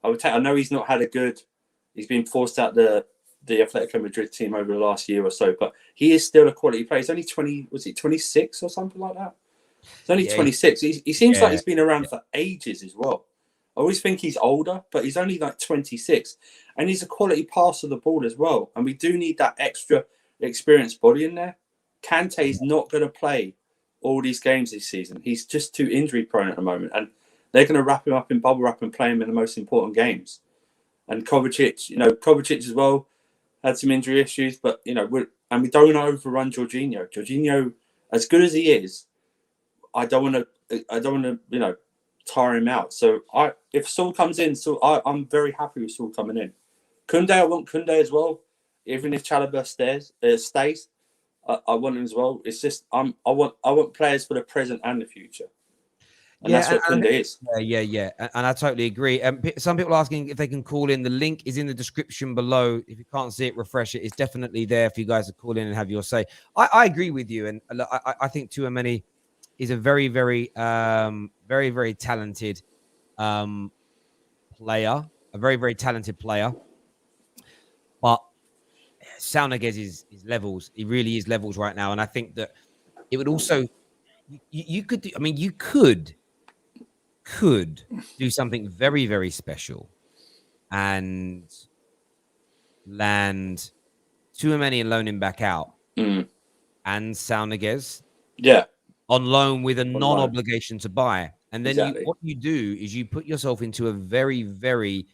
I know he's not had a good. He's been forced out the Atletico Madrid team over the last year or so, but he is still a quality player. He's only 26 or something like that? He's only 26. He seems like he's been around for ages as well. I always think he's older, but he's only like 26. And he's a quality passer of the ball as well. And we do need that extra experienced body in there. Kante is not going to play all these games this season. He's just too injury prone at the moment. And they're going to wrap him up in bubble wrap and play him in the most important games. And Kovacic as well had some injury issues, but we don't overrun Jorginho. Jorginho, as good as he is, I don't want to tire him out. So if Saul comes in, I'm very happy with Saul coming in. Kounde, I want Kounde as well. Even if Chalobah stays, I want him as well. It's just I want players for the present and the future. And that's what Kounde is. Yeah. And I totally agree. Some people are asking if they can call in. The link is in the description below. If you can't see it, refresh it. It's definitely there for you guys to call in and have your say. I agree with you. And I think Tchouaméni is a very, very, very, very talented player. A very, very talented player. But Saul Niguez is levels. He really is levels right now. And I think that it would also... You could do something very, very special and land Tchouaméni and loan him back out and Saul Niguez on loan with a non-obligation to buy. And then what you do is you put yourself into a very, very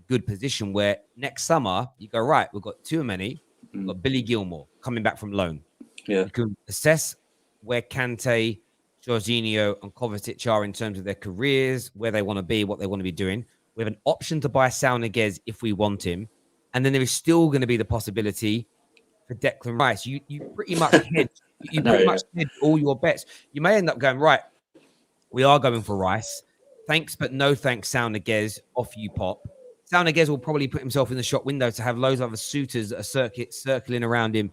good position where next summer you go, right, we've got Tchouaméni, we've got Billy Gilmore coming back from loan. Yeah. You can assess where Kante, Jorginho and Kovacic are in terms of their careers, where they want to be, what they want to be doing. We have an option to buy Saul Niguez if we want him. And then there is still going to be the possibility for Declan Rice. You pretty much hedge all your bets. You may end up going, right, we are going for Rice. Thanks, but no thanks, Saul Niguez. Off you pop. Saul Niguez will probably put himself in the shop window to have loads of other suitors that are circling around him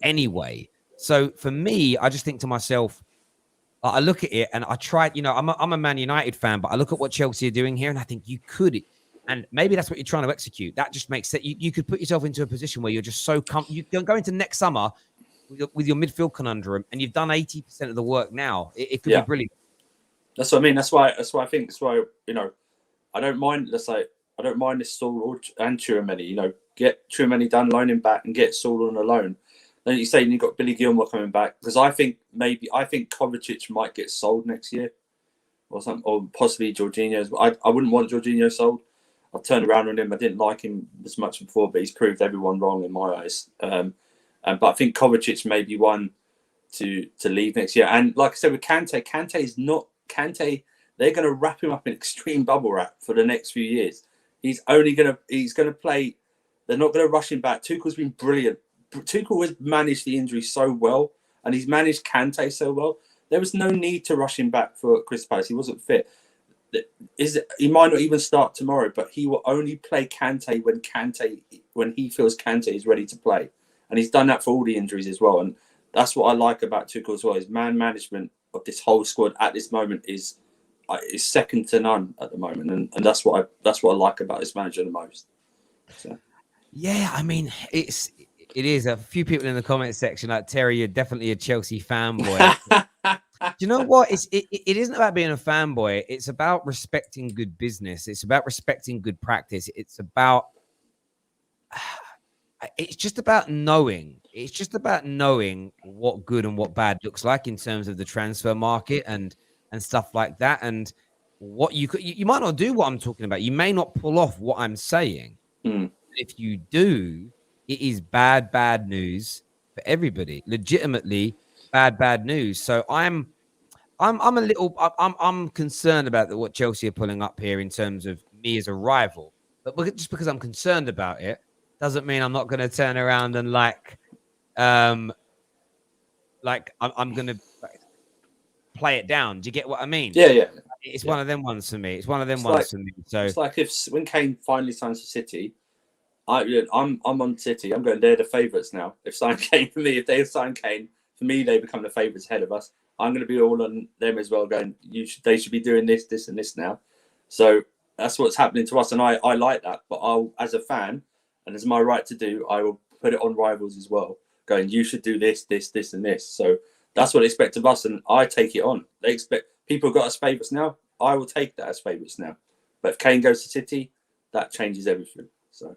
anyway. So for me, I just think to myself, I look at it and I tried, I'm a Man United fan, but I look at what Chelsea are doing here and I think you could, and maybe that's what you're trying to execute. That just makes sense. You could put yourself into a position where you're just so you can go into next summer with your midfield conundrum and you've done 80% of the work now. It could be brilliant. That's what I mean. That's why I think, that's why, I don't mind, I don't mind this Saul and Tchouaméni, get Tchouaméni done, loan him back and get Saul on a loan. Then you say you've got Billy Gilmore coming back because I think Kovacic might get sold next year, or something, or possibly Jorginho. I wouldn't want Jorginho sold. I've turned around on him. I didn't like him as much before, but he's proved everyone wrong in my eyes. But I think Kovacic may be one to leave next year. And like I said with Kante, they're going to wrap him up in extreme bubble wrap for the next few years. He's going to play. They're not going to rush him back. Tuchel's been brilliant. Tuchel has managed the injury so well, and he's managed Kante so well. There was no need to rush him back for Crystal Palace. He wasn't fit. He might not even start tomorrow, but he will only play Kante when he feels Kante is ready to play, and he's done that for all the injuries as well. And that's what I like about Tuchel as well. His man management of this whole squad at this moment is is second to none at the moment, and that's what I like about this manager the most. So. Yeah, I mean, it is a few people in the comment section like Terry. You're definitely a Chelsea fanboy. Do you know what? It isn't about being a fanboy. It's about respecting good business. It's about respecting good practice. It's just about knowing. It's just about knowing what good and what bad looks like in terms of the transfer market and stuff like that. And what you might not do what I'm talking about. You may not pull off what I'm saying. If you do, it is bad news for everybody. Legitimately bad news. So I'm concerned about what Chelsea are pulling up here in terms of me as a rival. But just because I'm concerned about it doesn't mean I'm not going to turn around and I'm going to play it down. Do you get what I mean? Yeah. It's one of them ones for me. It's one of them ones for me. So it's like when Kane finally signs for City, I'm on City. I'm going. They're the favourites now. If sign Kane for me, if they sign Kane for me, they become the favourites ahead of us. I'm going to be all on them as well. Going, they should be doing this, and this now. So that's what's happening to us, and I like that. But I'll, as a fan, and it's my right to do, I will put it on rivals as well. Going, you should do this, and this. So that's what they expect of us, and I take it on. They expect people got us favourites now. I will take that as favourites now. But if Kane goes to City, that changes everything. So.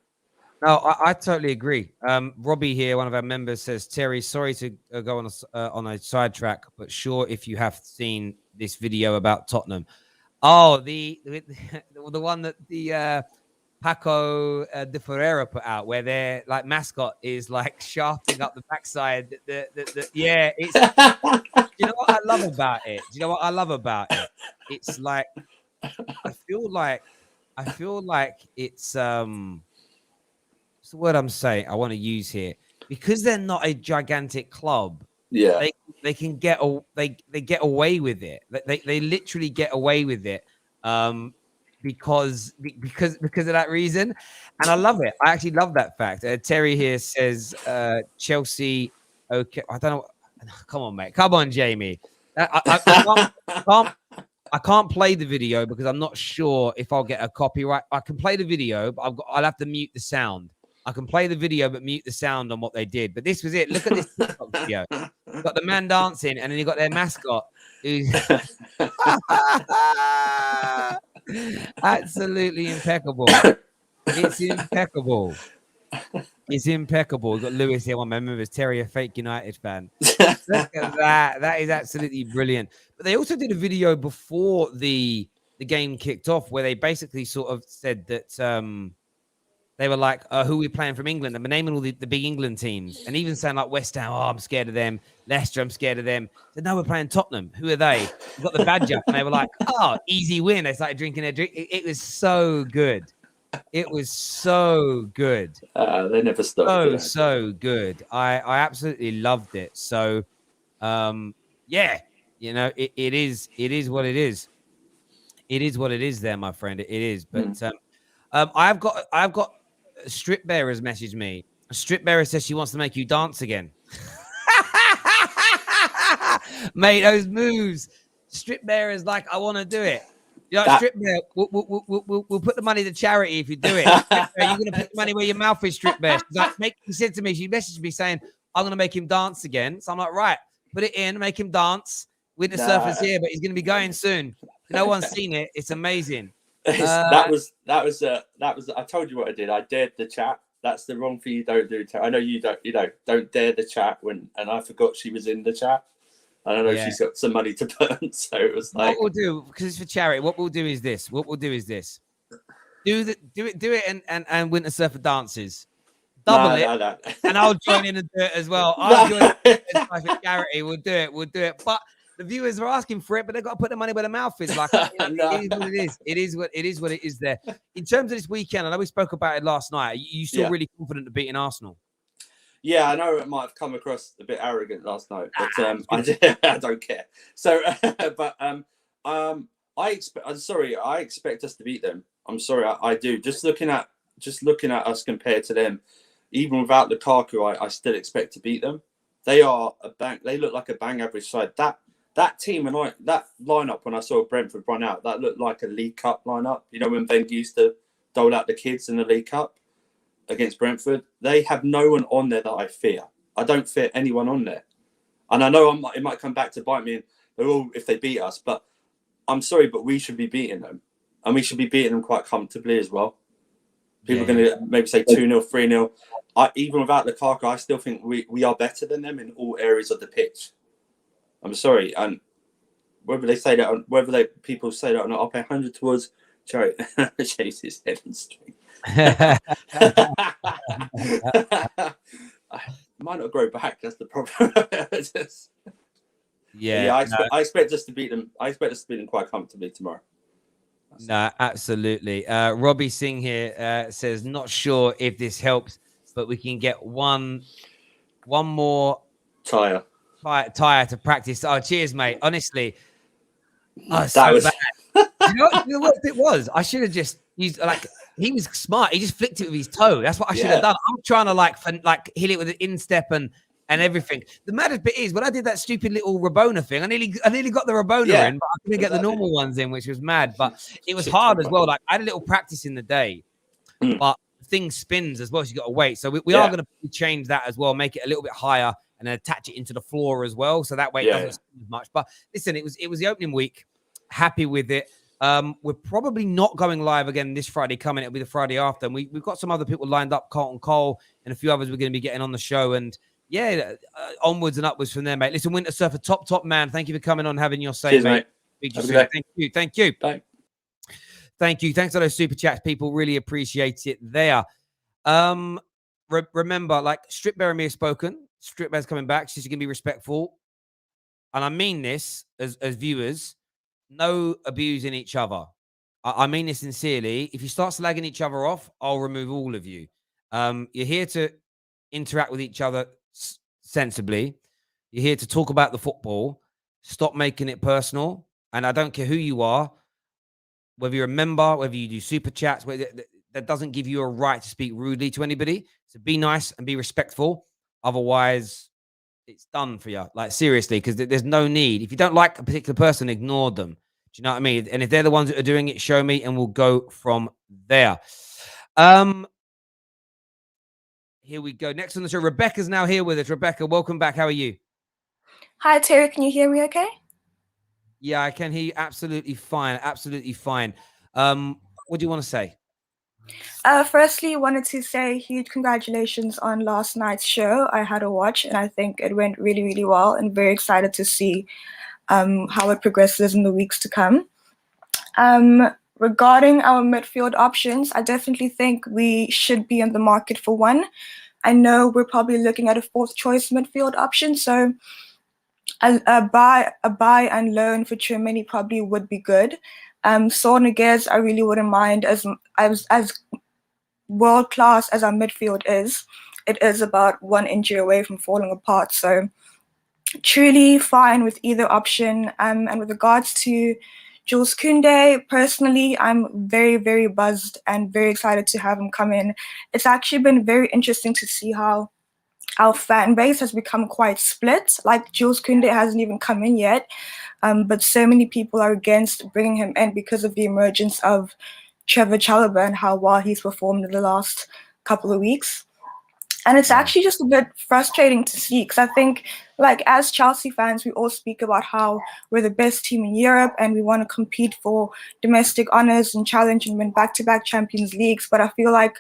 No, I totally agree. Robbie here, one of our members, says, Terry, sorry to go on a sidetrack, but sure, if you have seen this video about Tottenham. Oh, the one that the Paco de Ferreira put out, where their mascot is shafting up the backside. Yeah, it's. You know what I love about it? Do you know what I love about it? It's like I feel like it's what's the word I'm saying I want to use here? Because they're not a gigantic club. Yeah, they can get they get away with it. They literally get away with it because of that reason. And I love it. I actually love that fact. Terry here says Chelsea. Okay, I don't know. Come on, mate. Come on, Jamie. I can't play the video because I'm not sure if I'll get a copyright. I can play the video, but I'll have to mute the sound. I can play the video, but mute the sound on what they did. But this was it. Look at this TikTok video. You've got the man dancing, and then you got their mascot. Absolutely impeccable. It's impeccable. It's impeccable. We've got Lewis here. One member is Terry, a fake United fan. Look at that. That is absolutely brilliant. But they also did a video before the game kicked off where they basically sort of said that they were like, who are we playing from England? And naming all the big England teams. And even saying West Ham, I'm scared of them. Leicester, I'm scared of them. So now we're playing Tottenham. Who are they? We've got the Badger. And they were like, easy win. They started drinking their drink. It was so good. It was so good. They never stopped. So good. I absolutely loved it. So, yeah, it is what it is. It is what it is there, my friend. It is. But I've got Strip Bearers messaged me. Strip Bearer says she wants to make you dance again. Mate, those moves. Strip Bearers I want to do it. Strip Bear, we'll put the money to charity if you do it. You're going to put the money where your mouth is, Strip Bear. He said to me, she messaged me saying, I'm going to make him dance again. So I'm like, right, put it in, make him dance. Winter Surfer's here, but he's going to be going soon. No one's seen it. It's amazing. That was. I told you what I did. I dared the chat. That's the wrong thing you don't do. I know you don't. Don't dare the chat and I forgot she was in the chat. I don't know. She's got some money to burn, so it was like. What we'll do, because it's for charity. What we'll do is this. Do it, and Winter Surfer dances. Double it, and I'll join in and do it as well. I'll join in for charity. We'll do it. But the viewers are asking for it, but they've got to put the money where the mouth is. It is what it is. It is what it is there. In terms of this weekend, I know we spoke about it last night. Are you still really confident of beating Arsenal? Yeah, I know it might have come across a bit arrogant last night, but I don't care. So, but I expect us to beat them. I'm sorry, I do. Just looking at us compared to them, even without Lukaku, I still expect to beat them. They are a bang. They look like a bang average side. that team and that lineup when I saw Brentford run out, that looked like a League Cup lineup. You know when Wenger used to dole out the kids in the League Cup against Brentford. They have no one on there that I fear. I don't fear anyone on there, and I know it might come back to bite me. And they're all if they beat us, but I'm sorry, but we should be beating them, and we should be beating them quite comfortably as well. People are going to maybe say 2-0, 3-0. Even without Lukaku, I still think we are better than them in all areas of the pitch. I'm sorry, and whether they say that, people say that or not, I'll pay 100 towards Charlie. Chase his head and string. I might not grow back. That's the problem. I expect us to beat them. I expect us to beat them quite comfortably tomorrow. No, absolutely. Robbie Singh here says, not sure if this helps, but we can get one more tire to practice. Oh, cheers, mate. Honestly, that was bad. you know what it was? I should have just used he was smart. He just flicked it with his toe. That's what I should have done. I'm trying to hit it with an instep and everything. The maddest bit is when I did that stupid little Rabona thing, I nearly got the Rabona in, but I couldn't get the normal ones in, which was mad. But it was hard as well. Like I had a little practice in the day, but thing spins as well, so you got to wait. So we are going to change that as well, make it a little bit higher, and then attach it into the floor as well, so that way it doesn't spin as much. But listen, it was the opening week. Happy with it. We're probably not going live again this Friday coming. It'll be the Friday after. And we've got some other people lined up, Carlton Cole and a few others we're going to be getting on the show. And onwards and upwards from there, mate. Listen, Winter Surfer, top man. Thank you for coming on, having your say, cheers, mate. Thank you. Bye. Thank you. Thanks for those super chats, people. Really appreciate it there. Remember, like Strip Bear and me have spoken. Strip Bear's coming back. She's going to be respectful. And I mean this as viewers. No abusing each other. I mean this sincerely. If you start slagging each other off, I'll remove all of you. You're here to interact with each other sensibly. You're here to talk about the football. Stop making it personal. And I don't care who you are, whether you're a member, whether you do super chats, that doesn't give you a right to speak rudely to anybody. So be nice and be respectful. Otherwise, it's done for you. Like, seriously, because there's no need. If you don't like a particular person, ignore them. Do you know what I mean? And if they're the ones that are doing it, show me, and we'll go from there. Here we go. Next on the show, Rebecca's now here with us. Rebecca, welcome back. How are you? Hi, Terry. Can you hear me okay? Yeah, I can hear you absolutely fine. Absolutely fine. What do you want to say? Firstly, wanted to say huge congratulations on last night's show. I had a watch, and I think it went really, really well, and very excited to see how it progresses in the weeks to come. Regarding our midfield options, I definitely think we should be in the market for one. I know we're probably looking at a fourth choice midfield option, so a buy and loan for Tchouaméni probably would be good. Saul Niguez, I really wouldn't mind as world class as our midfield is. It is about one injury away from falling apart, so truly fine with either option. And with regards to Jules Kounde, personally, I'm very, very buzzed and very excited to have him come in. It's actually been very interesting to see how our fan base has become quite split. Like, Jules Kounde hasn't even come in yet, but so many people are against bringing him in because of the emergence of Trevor Chalobah and how well he's performed in the last couple of weeks. And it's actually just a bit frustrating to see, because I think, like, as Chelsea fans, we all speak about how we're the best team in Europe and we want to compete for domestic honors and challenge and win back-to-back Champions Leagues. But I feel like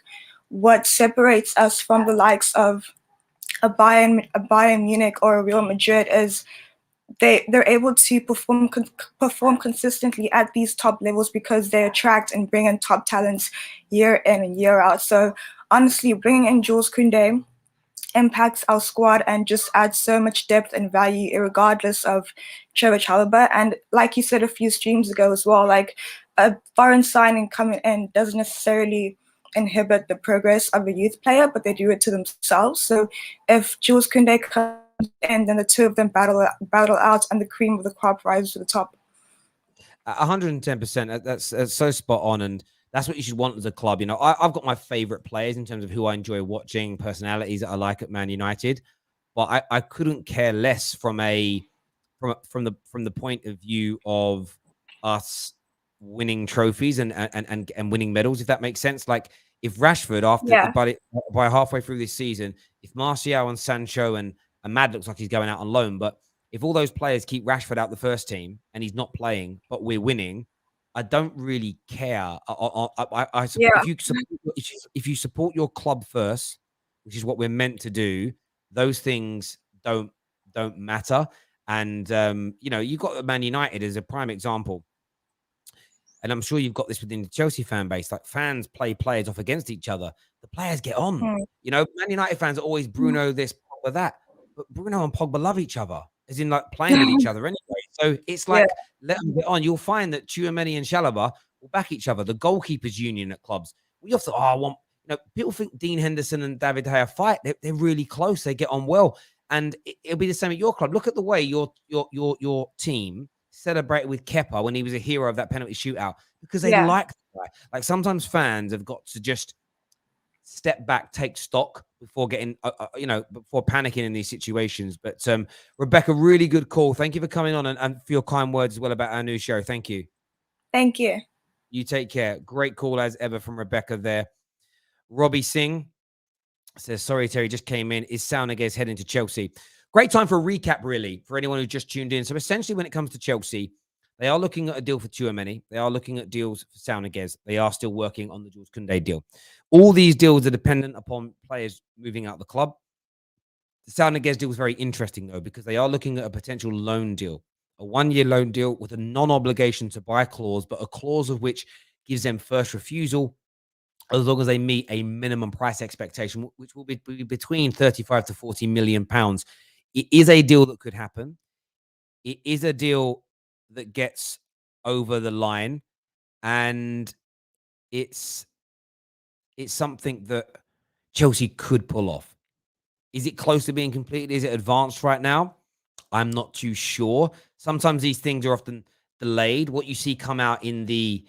what separates us from the likes of a Bayern Munich or a Real Madrid is they're able to perform consistently at these top levels because they attract and bring in top talents year in and year out. So honestly, bringing in Jules Kounde impacts our squad and just adds so much depth and value regardless of Trevor Chalobah. And like you said a few streams ago as well, like, a foreign signing coming in doesn't necessarily inhibit the progress of a youth player, but they do it to themselves. So if Jules Kounde comes in, then the two of them battle out and the cream of the crop rises to the top. 110%. That's so spot on, and that's what you should want as a club. You know, I've got my favorite players in terms of who I enjoy watching, personalities that I like at Man United, but I couldn't care less from a from the point of view of us winning trophies and winning medals, if that makes sense. Like if Rashford by halfway through this season, if Martial and Sancho and Mad looks like he's going out on loan, but if all those players keep Rashford out the first team and he's not playing, but we're winning, I don't really care. If you support your club first, which is what we're meant to do, those things don't matter. And you've got Man United as a prime example. And I'm sure you've got this within the Chelsea fan base. Like fans play players off against each other. The players get on. Man United fans are always Bruno this, Pogba that. But Bruno and Pogba love each other, as in like playing with each other anyway. So it's like, let them get on. You'll find that Tchouameni and Chalobah will back each other. The goalkeepers union at clubs. We often, people think Dean Henderson and David Gea fight. They're really close. They get on well. And it'll be the same at your club. Look at the way your team celebrated with Kepa when he was a hero of that penalty shootout, because they like the guy. Like sometimes fans have got to just step back, take stock before getting, before panicking in these situations. But Rebecca, really good call. Thank you for coming on and for your kind words as well about our new show. Thank you. Thank you. You take care. Great call as ever from Rebecca there. Robbie Singh says, sorry, Terry, just came in. Is Saul Niguez heading to Chelsea? Great time for a recap, really, for anyone who just tuned in. So essentially, when it comes to Chelsea, they are looking at a deal for Tchouameni. They are looking at deals for Saul Niguez. They are still working on the Jules Kounde deal. All these deals are dependent upon players moving out of the club. The Saul Niguez deal was very interesting, though, because they are looking at a potential loan deal, a one-year loan deal with a non-obligation to buy clause, but a clause of which gives them first refusal as long as they meet a minimum price expectation, which will be between 35 to 40 million pounds. It is a deal that could happen. It is a deal that gets over the line, and it's something that Chelsea could pull off. Is it close to being completed? Is it advanced right now? I'm not too sure. Sometimes these things are often delayed. What you see come out in the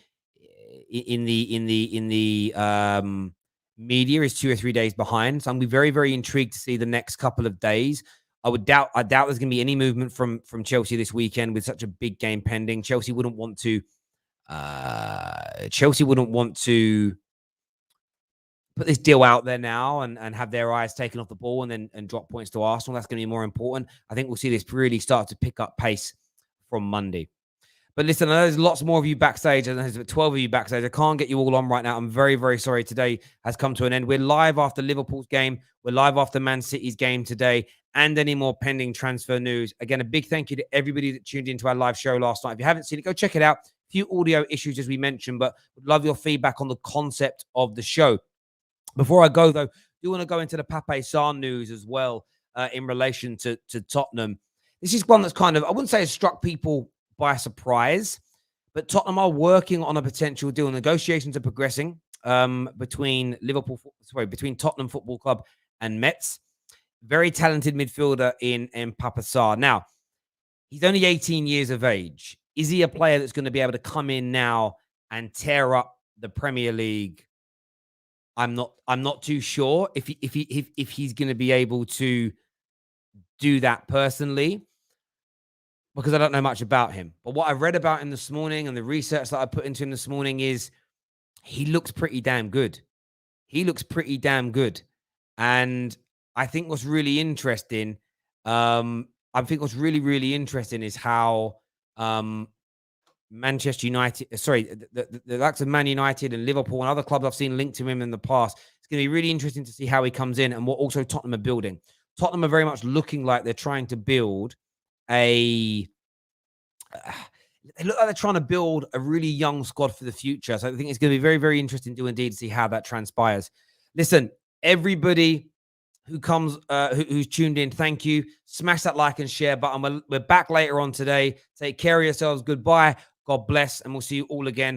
media is 2 or 3 days behind. So I'm be very, very intrigued to see the next couple of days. I doubt there's going to be any movement from Chelsea this weekend with such a big game pending. Chelsea wouldn't want to put this deal out there now and have their eyes taken off the ball and drop points to Arsenal. That's going to be more important. I think we'll see this really start to pick up pace from Monday. But listen, I know there's lots more of you backstage, and there's 12 of you backstage. I can't get you all on right now. I'm very, very sorry. Today has come to an end. We're live after Liverpool's game. We're live after Man City's game today, and any more pending transfer news. Again, a big thank you to everybody that tuned into our live show last night. If you haven't seen it, go check it out. A few audio issues, as we mentioned, but would love your feedback on the concept of the show. Before I go, though, I do want to go into the Pape Sarr news as well in relation to Tottenham. This is one that's kind of, I wouldn't say it struck people by surprise, but Tottenham are working on a potential deal. Negotiations are progressing between Tottenham Football Club and Metz. Very talented midfielder in Pape Sarr. Now, he's only 18 years of age. Is he a player that's going to be able to come in now and tear up the Premier League? I'm not too sure if he's going to be able to do that personally, because I don't know much about him. But what I've read about him this morning and the research that I put into him this morning is he looks pretty damn good. And I think what's really interesting, is how Manchester United, the likes of Man United and Liverpool and other clubs I've seen linked to him in the past. It's going to be really interesting to see how he comes in and what also Tottenham are building. Tottenham are very much looking like they're trying to build they look like they're trying to build a really young squad for the future. So I think it's going to be very, very interesting to indeed see how that transpires. Listen, everybody who comes, who's tuned in, thank you. Smash that like and share button. We're back later on today. Take care of yourselves. Goodbye. God bless. And we'll see you all again